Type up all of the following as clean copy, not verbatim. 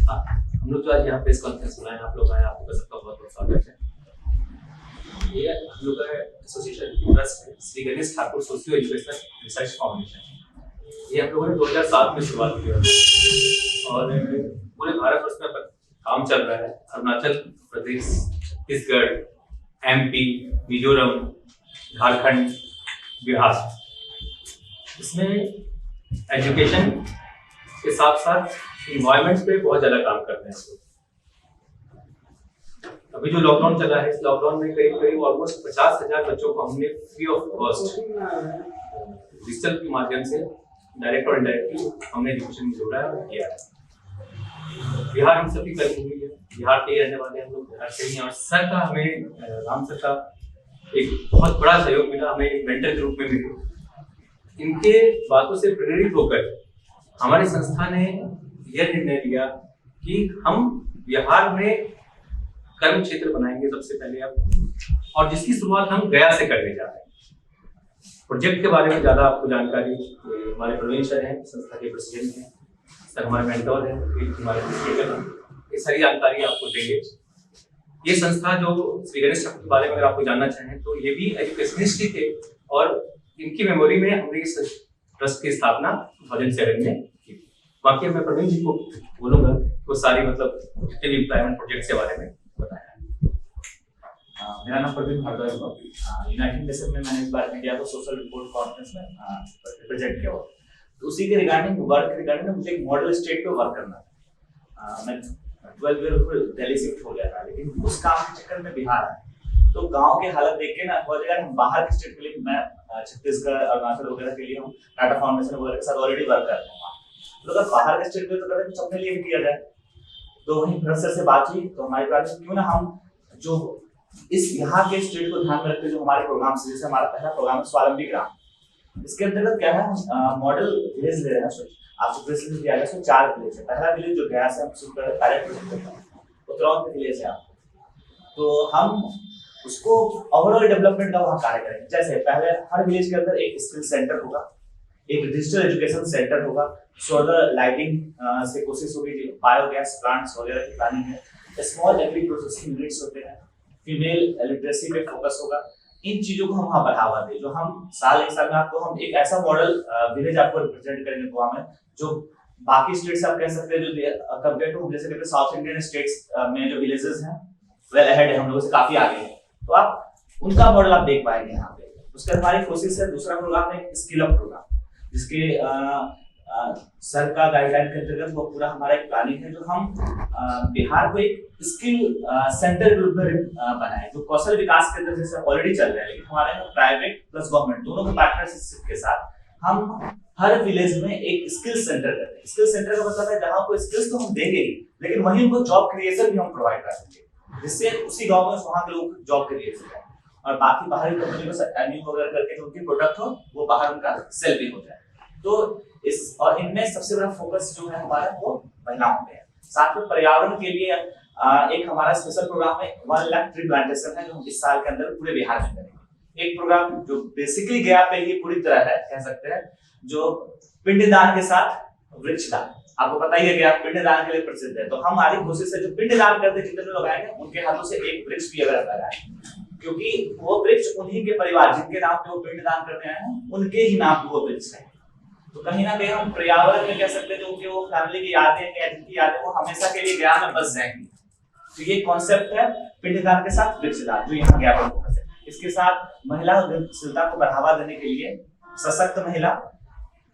हम लोग जो आज यहाँ प्रेस कॉन्फ्रेंस बुलाए आप लोग आए, आपका सबका बहुत बहुत स्वागत है। ये हम लोग का एसोसिएशन ट्रस्ट है Shri Ganesh Thakur socio educational research foundation. ये हम लोगों ने 2007 में शुरुआत की और पूरे भारतवर्ष में काम चल रहा है। अरुणाचल प्रदेश, छत्तीसगढ़, MP, मिजोरम, झारखंड, बिहार, इसमें एजुकेशन के साथ साथ इन्वायरमेंट पे बहुत ज्यादा काम करते हैं। अभी जो लॉकडाउन चला है, इस लॉकडाउन में करीब ऑलमोस्ट 50,000 बच्चों को हमने फ्री ऑफ कॉस्ट डिजिटल के माध्यम से डायरेक्ट और इनडायरेक्टली हमने एजुकेशन में जोड़ा है और किया है। बिहार हम सभी कर्मी हुई है, बिहार के रहने वाले हम लोग बिहार से ही हैं और सर का हमें राम सर का एक बहुत बड़ा सहयोग मिला, हमें एक मेंटर के रूप में मिले। इनके बातों से प्रेरित होकर हमारी संस्था ने यह निर्णय लिया कि हम बिहार में कर्म क्षेत्र बनाएंगे सबसे पहले अब, और जिसकी शुरुआत हम गया से करने जा रहे हैं। प्रोजेक्ट के बारे में ज्यादा आपको जानकारी हमारे प्रवीण सर हैं, संस्था के प्रेसिडेंट हैं, सर हमारे मेंटोर हैं, हमारे एडमिनिस्ट्रेटर हैं, ये सारी जानकारी आपको देंगे। ये संस्था जो श्री गणेश ठाकुर के बारे में अगर आपको जानना चाहें तो ये भी एजुकेशनिस्ट ही थे और इनकी मेमोरी में हमने इस ट्रस्ट की स्थापना 2007 में की। बाकी मैं प्रवीण जी को बोलूंगा वो सारी मतलब जितने भी एम्प्लॉयमेंट प्रोजेक्ट्स के बारे में बताया। मेरा नाम प्रवीण भारद्वाज है। यूनाइटेड नेशन में मैंने इस बार इंडिया को सोशल रिपोर्ट कॉन्फ्रेंस में रिप्रेजेंट किया हुआ, तो उसी के रिगार्डिंग मुझे एक मॉडल स्टेट पे वर्क करना था। मैं 12 ईयर दिल्ली शिफ्ट हो गया था, लेकिन उस काम के चक्कर में बिहार आया तो गांव की हालत देख के ना बहुत जगह हम बाहर के स्टेट के लिए, मैं छत्तीसगढ़, अरुणाचल वगैरह के लिए हम टाटा फाउंडेशन वगैरह के साथ ऑलरेडी वर्क करते हैं। तो अगर बाहर के स्टेट के तो कुछ अपने लिए भी किया जाए। तो वहीं प्रोफेसर से बात हुई तो हमारी बात क्यों ना हम जो इस यहाँ के स्टेट को ध्यान में रखते जो हमारे प्रोग्राम से, जैसे हमारा पहला प्रोग्राम है स्वावलंबी ग्राम, इसके अंतर्गत क्या है मॉडल विलेज ले रहे हैं। आपको प्रेस दिया गया सो 4 विलेज है। पहला विलेज जो गया से हम शुरू कर रहे हैं उत्तराखंड विलेज है, तो हम उसको ओवरऑल डेवलपमेंट का वहाँ कार्य करेंगे। जैसे पहले हर विलेज के अंदर एक स्किल सेंटर होगा, एक डिजिटल एजुकेशन सेंटर होगा, सोलर लाइटिंग से कोशिश होगी, बायोगैस प्लांट्स वगैरह की प्लानिंग है, स्मॉल एग्री प्रोसेसिंग यूनिट्स होते हैं, फीमेल लिटरेसी पे फोकस होगा। इन चीजों को हम वहाँ बढ़ावा दें। जो हम एक साल में आपको हम एक ऐसा मॉडल विलेज आपको रिप्रेजेंट करेंगे गोवा में, जो बाकी स्टेट्स आप कह सकते हैं जो कंपेयर टू जैसे कहते हैं साउथ इंडियन स्टेट्स में जो विलेजेस हैं वेल अहेड है, हम लोगों से काफी आगे हैं, तो आप उनका मॉडल आप देख पाएंगे यहाँ पे। उसके बाद हमारी कोशिश है दूसरा प्रोग्राम है स्किल अप प्रोग्राम, जिसके सर का गाइडलाइन के अंतर्गत वो पूरा हमारा एक प्लानिंग है जो हम बिहार को एक स्किल सेंटर के रूप में बनाए, जो कौशल विकास के अंदर जैसे ऑलरेडी चल रहा है। लेकिन हमारे प्राइवेट प्लस गवर्नमेंट दोनों के पार्टनरशिप के साथ हम हर विलेज में एक स्किल सेंटर करते हैं। स्किल सेंटर का मतलब है जहाँ को स्किल्स तो हम देंगे ही, लेकिन वहीं उनको जॉब क्रिएशन भी हम प्रोवाइड कर देंगे, जिससे उसी गाँव में वहाँ के लोगों को जॉब क्रिएशन है और बाकी बाहरी कंपनी को अर्निंग वगैरह करके जो उनकी प्रोडक्ट हो वो बाहर उनका सेल भी हो जाए। तो इस और इनमें सबसे बड़ा फोकस जो है हमारा वो महिलाओं पे है। साथ में पर्यावरण के लिए एक हमारा स्पेशल प्रोग्राम है 1 लाख ट्री प्लांटेशन है, जो हम इस साल के अंदर पूरे बिहार में करेंगे। एक प्रोग्राम जो बेसिकली गया पे ही पूरी तरह है कह सकते हैं, जो पिंडदान के साथ वृक्षदान, आपको पता ही है कि आप पिंडदान के लिए प्रसिद्ध है। तो हमारी कोशिश है जो पिंडदान करते जितने लोग आएंगे उनके हाथों से एक वृक्ष भी अगर लगाए, क्योंकि वो वृक्ष उन्हीं के परिवार जिनके नाम पे वो पिंडदान करते हैं उनके ही नाम पे वो वृक्ष है। तो कहीं ना कहीं हम पर्यावरण में कह सकते हैं जो उनके वो फैमिली की यादें हैं या जिनकी यादें वो हमेशा के लिए गया में बस जाएंगी। तो ये कॉन्सेप्ट है पिंडदान के साथ वृक्षदान जो यहाँ गया पर फोकस है। इसके साथ महिला उद्यमशीलता को बढ़ावा देने के लिए सशक्त महिला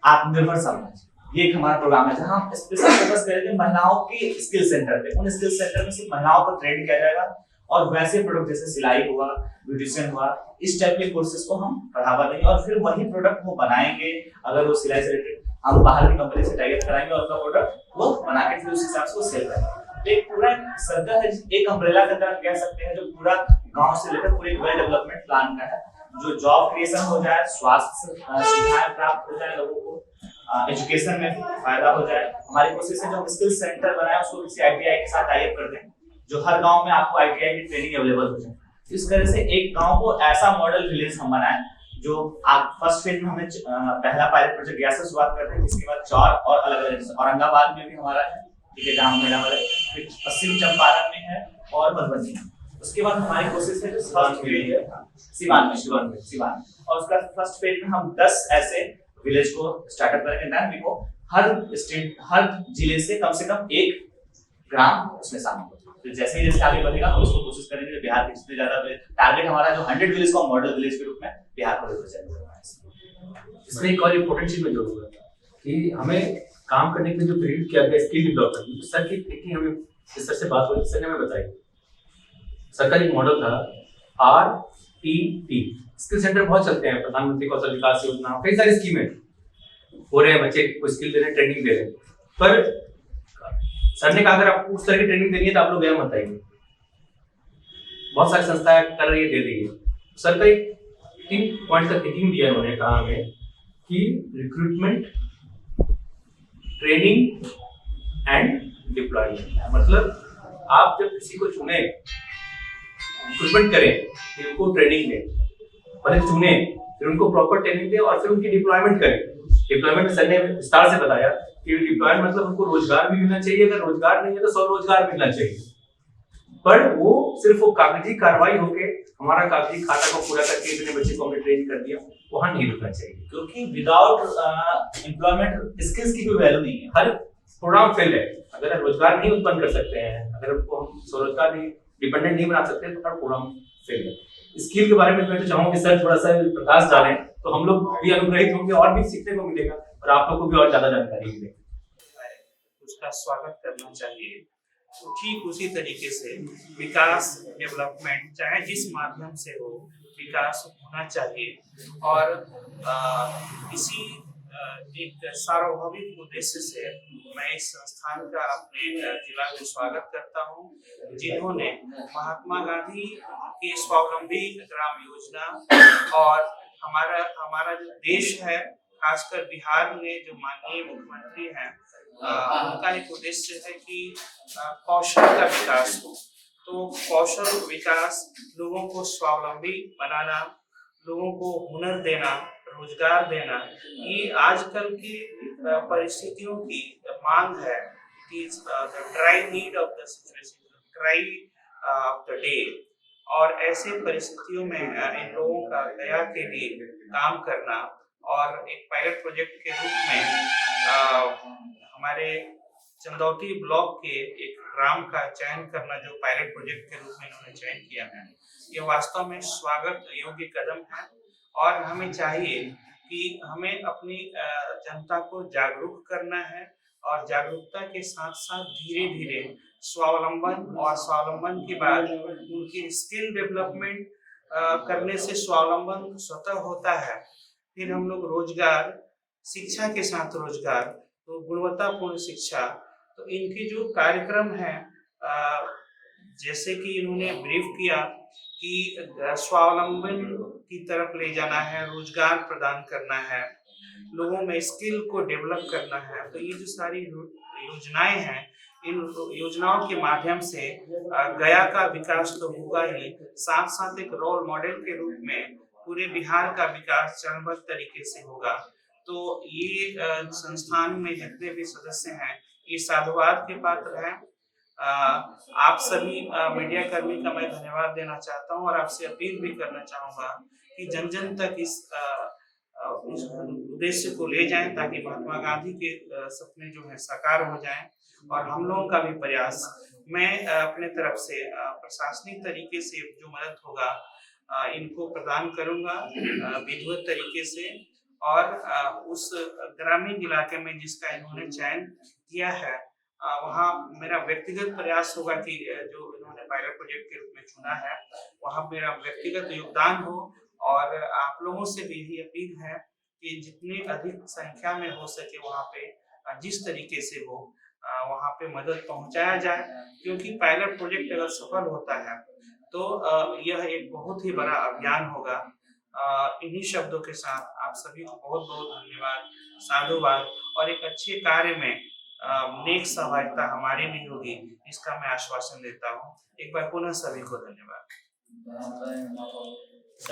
आत्मनिर्भर समाज, ये एक हमारा प्रोग्राम है जहाँ हम स्पेशल फोकस करेंगे महिलाओं की स्किल सेंटर पे। उन स्किल सेंटर में सिर्फ महिलाओं को ट्रेन किया जाएगा और वैसे प्रोडक्ट जैसे सिलाई हुआ, ब्यूटिशियन हुआ, इस टाइप के कोर्सेज को हम बढ़ावा देंगे और फिर वही प्रोडक्ट वो बनाएंगे। अगर वो सिलाई से रिलेटेड हम बाहर की कंपनी से टाई अप कराएंगे और उनका प्रोडक्ट वो बना के फिर उस हिसाब से वो सेल करेंगे। एक पूरा सर्कल है, एक अम्ब्रेला के तरह कह सकते हैं, जो पूरा गांव से लेकर पूरे वेल डेवलपमेंट प्लान का है, जो जॉब क्रिएशन हो जाए, स्वास्थ्य सुविधाएं प्राप्त हो जाए लोगों को, एजुकेशन में फायदा हो जाए। हमारी कोशिश है जो स्किल सेंटर बनाए उसको किसी ITI के साथ टाई अप कर दें, जो हर गांव में आपको ITI की ट्रेनिंग अवेलेबल हो जाए। इस तरह से एक गांव को ऐसा मॉडल विलेज हम बनाए जो आप फर्स्ट फेज में हमें पहला पायलट प्रोजेक्ट गया से शुरुआत करते हैं, इसके बाद 4 और अलग अलग औरंगाबाद में भी हमारा है, ठीक है, जहाँ मेरा फिर पश्चिम चंपारण में है और मधुबनी में। उसके बाद हमारी कोशिश है जो फर्स्ट फेज है सिवान और उसका फर्स्ट फेज में हम 10 ऐसे विलेज को स्टार्टअप करेंगे। देन वी को हर जिले से कम एक ग्राम उसमें शामिल हो। तो जैसे जैसे आगे बढ़ेगा हम उसको कोशिश करेंगे बिहार के जितने ज्यादा टारगेट हमारा जो 100 विलेज को मॉडल विलेज के रूप में बिहार को रिप्रेजेंट करना है। इसमें एक और इम्पोर्टेंट चीज मैं जोड़ूंगा कि हमें काम करने के लिए जो प्रेरित किया गया स्किल डेवलपमेंट, सर की देखिए हमें जिस सर से बात हुई सर ने हमें बताई, सर का एक मॉडल था RTT। स्किल सेंटर बहुत चलते हैं, प्रधानमंत्री कौशल विकास योजना, कई सारी स्कीमें हो रहे हैं, बच्चे को स्किल दे रहे हैं, ट्रेनिंग दे रहे हैं, पर सर ने कहा अगर आपको उस तरह की ट्रेनिंग देनी है तो आप लोग यहाँ मत आइए। बहुत सारी संस्थाएं कर रही है, दे रही है। सर का एक 3 पॉइंट का थिंकिंग दिया उन्होंने, कहा हमें कि रिक्रूटमेंट, ट्रेनिंग एंड डिप्लॉयमेंट। मतलब आप जब किसी को चुने, रिक्रूटमेंट करें, फिर उनको ट्रेनिंग दें, पहले चुने, फिर उनको प्रॉपर ट्रेनिंग दें और फिर उनकी डिप्लॉयमेंट करें। डिप्लॉयमेंट में सर ने विस्तार से बताया कि डिप्लॉयमेंट मतलब उनको रोजगार भी मिलना चाहिए, अगर रोजगार नहीं है तो स्वरोजगार मिलना चाहिए, पर वो सिर्फ वो कागजी कार्रवाई होके हमारा कागजी खाता को पूरा करके इतने बच्चे को हमने ट्रेन कर दिया, वहां नहीं रुकना चाहिए, क्योंकि विदाउट एम्प्लॉयमेंट स्किल्स की कोई वैल्यू नहीं है। हर प्रोग्राम फेल है। अगर रोजगार नहीं उत्पन्न कर सकते हैं, अगर उनको हम स्वरोजगार नहीं डिपेंडेंट नहीं बना सकते तो हर प्रोग्राम फेल है। स्किल के बारे में मैं तो चाहूंगा कि सर थोड़ा सा प्रकाश डालें, तो हम लोग भी अनुग्रहित होंगे और भी सीखने को मिलेगा और आप लोग को भी और ज्यादा जानकारी मिलेगी। उसका स्वागत करना चाहिए। तो ठीक उसी तरीके से विकास, डेवलपमेंट चाहे जिस माध्यम से हो, विकास होना चाहिए और इसी एक सार्वभौमिक उद्देश्य से मैं इस संस्थान का अपने जिला में स्वागत करता हूं, जिन्होंने महात्मा गांधी की स्वावलंबी ग्राम योजना और हमारा जो देश है, खासकर बिहार में जो माननीय मुख्यमंत्री हैं, उनका एक उद्देश्य है कि कौशल का विकास हो। तो कौशल विकास, लोगों को स्वावलंबी बनाना, लोगों को हुनर देना, रोजगार देना, ये आजकल की परिस्थितियों की मांग है। It is the dry need of the situation, dry of the day. और ऐसे परिस्थितियों में इन लोगों का गया के लिए काम करना और एक पायलट प्रोजेक्ट के रूप में हमारे चंदौती ब्लॉक के एक ग्राम का चयन करना, जो पायलट प्रोजेक्ट के रूप में इन्होंने चयन किया है, ये वास्तव में स्वागत योग्य कदम है। और हमें चाहिए कि हमें अपनी जनता को जागरूक करना है और जागरूकता के साथ साथ धीरे धीरे स्वावलंबन, और स्वावलंबन के बाद उनकी स्किल डेवलपमेंट करने से स्वावलंबन स्वतः होता है। फिर हम लोग रोजगार, शिक्षा के साथ रोजगार, तो गुणवत्तापूर्ण शिक्षा, तो इनके जो कार्यक्रम हैं, जैसे कि इन्होंने ब्रीफ किया कि स्वावलंबन की तरफ ले जाना है, रोजगार प्रदान करना है, लोगों में स्किल को डेवलप करना है, तो ये जो सारी योजनाएं हैं, इन योजनाओं के माध्यम से गया का विकास तो होगा ही, साथ साथ एक रोल मॉडल के रूप में पूरे बिहार का विकास चरणबद्ध तरीके से होगा। तो ये संस्थान में जितने भी सदस्य हैं, ये साधुवाद के पात्र हैं। आप सभी मीडिया कर्मी का मैं धन्यवाद देना चाहता हूं और आपसे अपील भी करना चाहूंगा कि जन जन तक इस उद्देश्य को ले जाएं, ताकि महात्मा गांधी के सपने जो है साकार हो जाएं। और हम लोगों का भी प्रयास, मैं अपने तरफ से प्रशासनिक तरीके से जो मदद होगा इनको प्रदान करूंगा विधिवत तरीके से। और उस ग्रामीण इलाके में जिसका इन्होंने चयन किया है, वहाँ मेरा व्यक्तिगत प्रयास होगा कि जो इन्होंने पायलट प्रोजेक्ट के रूप में चुना है, वहाँ मेरा व्यक्तिगत योगदान हो। और आप लोगों से भी यही अपील है कि जितनी अधिक संख्या में हो सके वहाँ पे जिस तरीके से हो वहाँ पे मदद पहुँचाया जाए, क्योंकि पायलट प्रोजेक्ट अगर सफल होता है तो यह एक बहुत ही बड़ा अभियान होगा। इन्हीं शब्दों के साथ आप सभी को बहुत बहुत धन्यवाद, साधुवाद, और एक अच्छे कार्य में नेक सहभागिता हमारी भी होगी, इसका मैं आश्वासन देता हूँ। एक बार पुनः सभी को धन्यवाद।